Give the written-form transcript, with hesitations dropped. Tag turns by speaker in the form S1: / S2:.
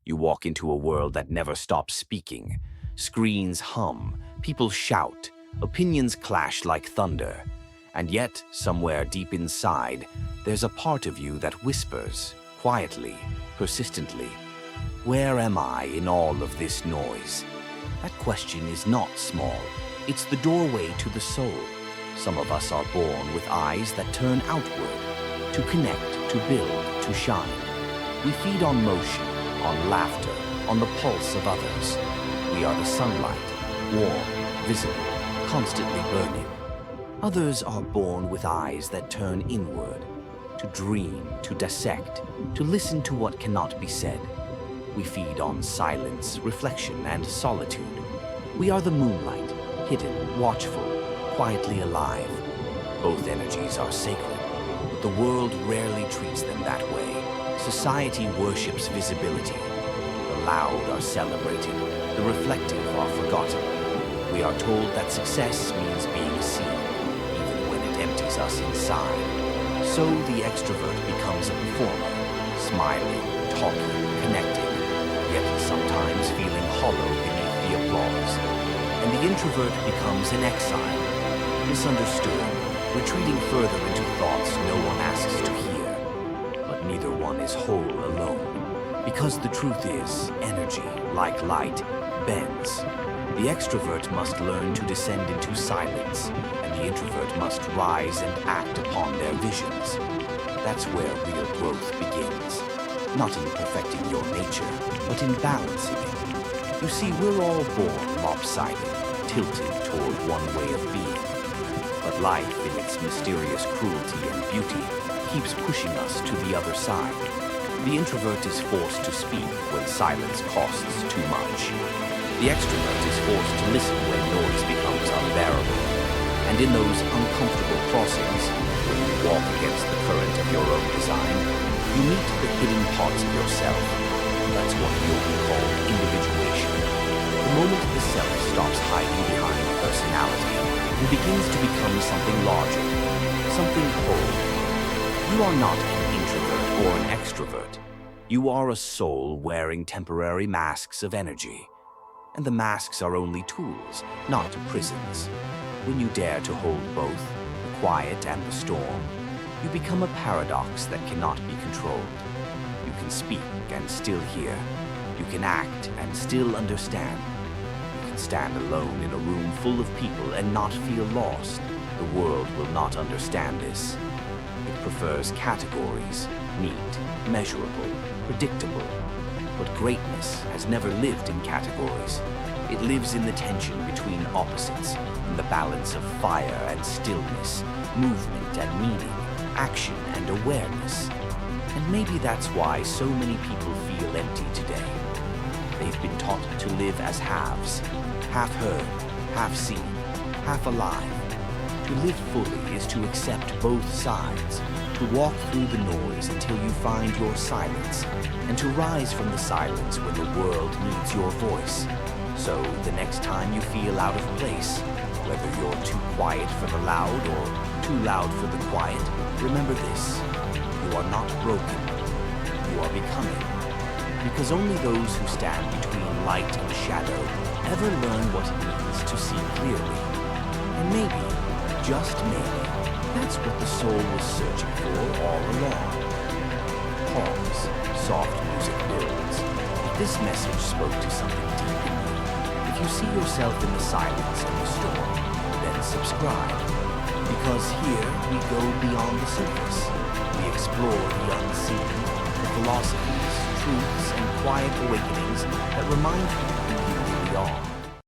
S1: You walk into a world that never stops speaking. Screens hum, people shout, opinions clash like thunder. And yet, somewhere deep inside, there's a part of you that whispers, quietly, persistently, "Where am I in all of this noise?" That question is not small. It's the doorway to the soul. Some of us are born with eyes that turn outward, to connect, to build, to shine. We feed on motion, on laughter, on the pulse of others. We are the sunlight, warm, visible, constantly burning. Others are born with eyes that turn inward, to dream, to dissect, to listen to what cannot be said. We feed on silence, reflection, and solitude. We are the moonlight, hidden, watchful, quietly alive. Both energies are sacred, but the world rarely treats them that way. Society worships visibility. The loud are celebrated, the reflective are forgotten. We are told that success means being seen, even when it empties us inside. So the extrovert becomes a performer, smiling, talking, connecting, yet sometimes feeling hollow beneath the applause. And the introvert becomes an exile, misunderstood, retreating further into thoughts no one asks to hear. But neither one is whole alone, because the truth is, energy, like light, bends. The extrovert must learn to descend into silence, and the introvert must rise and act upon their visions. That's where real growth begins. Not in perfecting your nature, but in balancing it. You see, we're all born lopsided, tilted toward one way of being. But life, in its mysterious cruelty and beauty, keeps pushing us to the other side. The introvert is forced to speak when silence costs too much. The extrovert is forced to listen when noise becomes unbearable. And in those uncomfortable crossings, when you walk against the current of your own design, you meet the hidden parts of yourself. That's what Jung called individuation. The moment the self stops hiding behind personality and begins to become something larger, something whole. You are not an introvert or an extrovert. You are a soul wearing temporary masks of energy. And the masks are only tools, not prisons. When you dare to hold both, the quiet and the storm, you become a paradox that cannot be controlled. You can speak and still hear. You can act and still understand. You can stand alone in a room full of people and not feel lost. The world will not understand this. It prefers categories, neat, measurable, predictable. But greatness has never lived in categories. It lives in the tension between opposites, in the balance of fire and stillness, movement and meaning, action and awareness. And maybe that's why so many people feel empty today. They've been taught to live as halves, half heard, half seen, half alive. To live fully is to accept both sides, to walk through the noise until you find your silence, and to rise from the silence when the world needs your voice. So the next time you feel out of place, whether you're too quiet for the loud or too loud for the quiet, remember this: you are not broken, you are becoming. Because only those who stand between light and shadow ever learn what it means to see clearly. And maybe, just maybe, that's what the soul was searching for all along. Pause. Soft music builds. If this message spoke to something deep in you, if you see yourself in the silence and the storm, then subscribe. Because here we go beyond the surface. We explore the unseen, the philosophies, truths, and quiet awakenings that remind you who you really are.